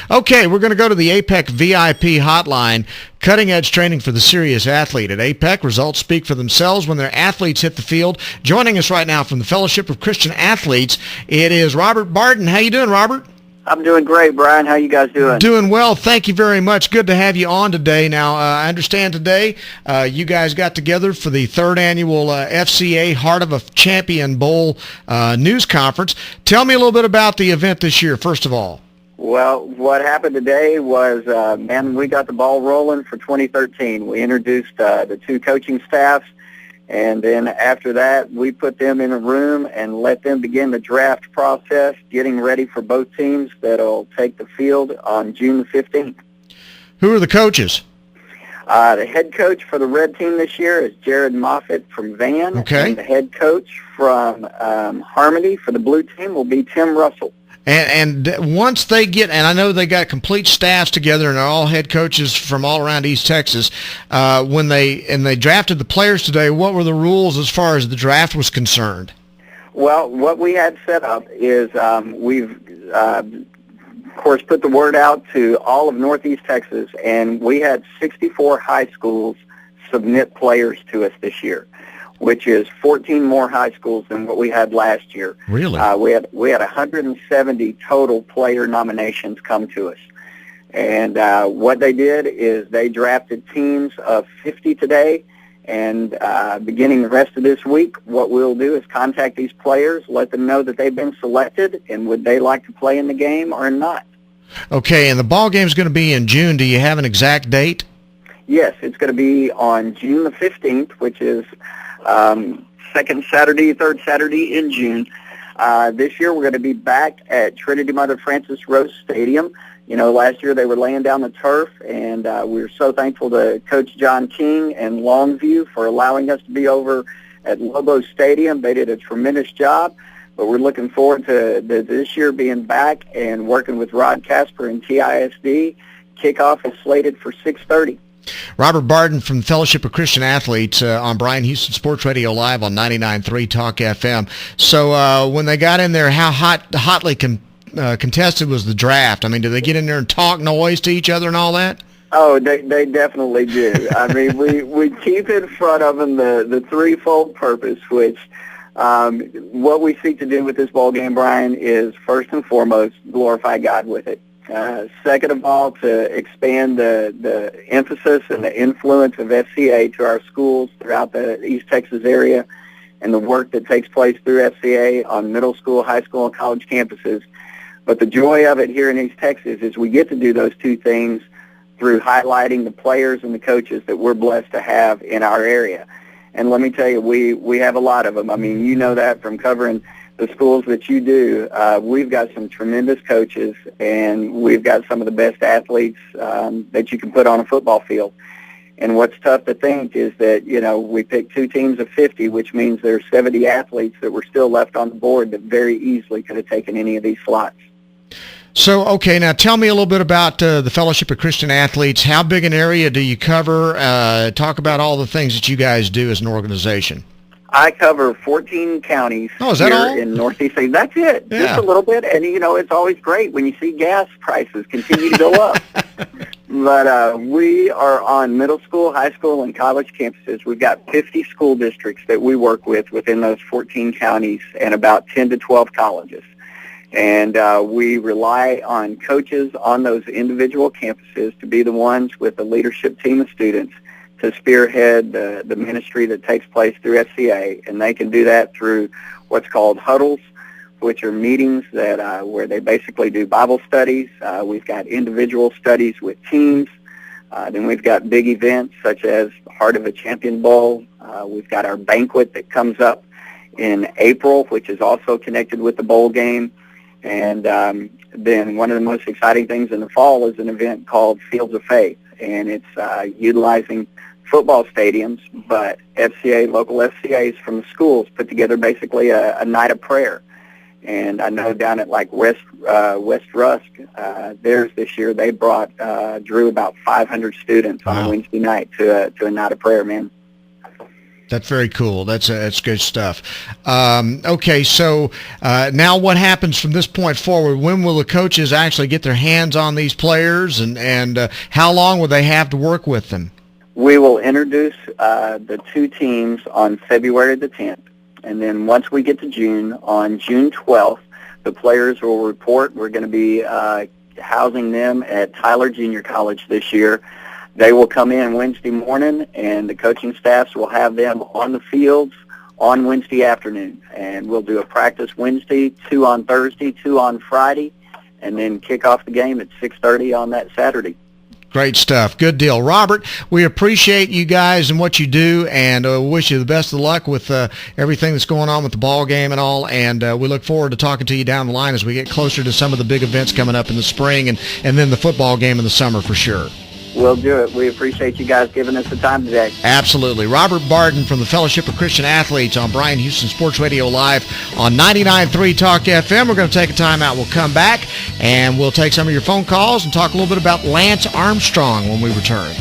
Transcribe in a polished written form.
Okay, we're going to go to the APEC VIP hotline, cutting-edge training for the serious athlete. At APEC, results speak for themselves when their athletes hit the field. Joining us right now from the Fellowship of Christian Athletes, it is Robert Bardin. How you doing, Robert? I'm doing great, Bryan. How you guys doing? Doing well. Thank you very much. Good to have you on today. Now, I understand today you guys got together for the third annual FCA Heart of a Champion Bowl news conference. Tell me a little bit about the event this year, first of all. Well, what happened today was, we got the ball rolling for 2013. We introduced the two coaching staffs, and then after that, we put them in a room and let them begin the draft process, getting ready for both teams that'll take the field on June the 15th. Who are the coaches? The head coach for the red team this year is Jared Moffitt from Van. Okay. And the head coach from Harmony for the blue team will be Tim Russell. And once they get, and I know they got complete staffs together, and they're all head coaches from all around East Texas. When they drafted the players today, what were the rules as far as the draft was concerned? Well, what we had set up is we've, of course, put the word out to all of Northeast Texas, and we had 64 high schools submit players to us this year, which is 14 more high schools than what we had last year. Really? We had 170 total player nominations come to us. And what they did is they drafted teams of 50 today, and beginning the rest of this week, what we'll do is contact these players, let them know that they've been selected, and would they like to play in the game or not. Okay, and the ball game's going to be in June. Do you have an exact date? Yes, it's going to be on June the 15th, which is third Saturday in June. This year we're going to be back at Trinity Mother Frances Rose Stadium. You know, last year they were laying down the turf, and we're so thankful to Coach John King and Longview for allowing us to be over at Lobo Stadium. They did a tremendous job, but we're looking forward to this year being back and working with Rod Casper and TISD. Kickoff is slated for 6:30. Robert Bardin from the Fellowship of Christian Athletes on Bryan Houston Sports Radio Live on 99.3 Talk FM. So when they got in there, how hotly contested was the draft? I mean, did they get in there and talk noise to each other and all that? Oh, they definitely do. I mean, we keep in front of them the threefold purpose, which what we seek to do with this ball game, Bryan, is first and foremost glorify God with it. Second of all, to expand the emphasis and the influence of FCA to our schools throughout the East Texas area and the work that takes place through FCA on middle school, high school, and college campuses. But the joy of it here in East Texas is we get to do those two things through highlighting the players and the coaches that we're blessed to have in our area. And let me tell you, we have a lot of them. I mean, you know that from covering the schools that you do. We've got some tremendous coaches, and we've got some of the best athletes that you can put on a football field. And what's tough to think is that, you know, we picked two teams of 50, which means there's 70 athletes that were still left on the board that very easily could have taken any of these slots. So, okay, now tell me a little bit about the Fellowship of Christian Athletes. How big an area do you cover? Talk about all the things that you guys do as an organization. I cover 14 counties here in Northeast. That's it, yeah. Just a little bit. And, you know, it's always great when you see gas prices continue to go up. But we are on middle school, high school, and college campuses. We've got 50 school districts that we work with within those 14 counties and about 10 to 12 colleges. And we rely on coaches on those individual campuses to be the ones with the leadership team of students to spearhead the ministry that takes place through FCA, and they can do that through what's called huddles, which are meetings that where they basically do Bible studies. We've got individual studies with teams. Then we've got big events such as Heart of a Champion Bowl. We've got our banquet that comes up in April, which is also connected with the bowl game. And then one of the most exciting things in the fall is an event called Fields of Faith, and it's utilizing football stadiums, but local FCAs from the schools put together basically a night of prayer. And I know down at like West Rusk, theirs this year, they drew about 500 students on a Wednesday night to a night of prayer, man. That's very cool. That's good stuff. Okay, so now what happens from this point forward? When will the coaches actually get their hands on these players, and how long will they have to work with them? We will introduce the two teams on February the 10th, and then once we get to June, on June 12th, the players will report. We're going to be housing them at Tyler Junior College this year. They will come in Wednesday morning, and the coaching staffs will have them on the fields on Wednesday afternoon. And we'll do a practice Wednesday, 2 on Thursday, 2 on Friday, and then kick off the game at 6:30 on that Saturday. Great stuff. Good deal. Robert, we appreciate you guys and what you do, and wish you the best of luck with everything that's going on with the ball game and all, and we look forward to talking to you down the line as we get closer to some of the big events coming up in the spring and then the football game in the summer for sure. We'll do it. We appreciate you guys giving us the time today. Absolutely. Robert Bardin from the Fellowship of Christian Athletes on Bryan Houston Sports Radio Live on 99.3 Talk FM. We're going to take a time out. We'll come back, and we'll take some of your phone calls and talk a little bit about Lance Armstrong when we return.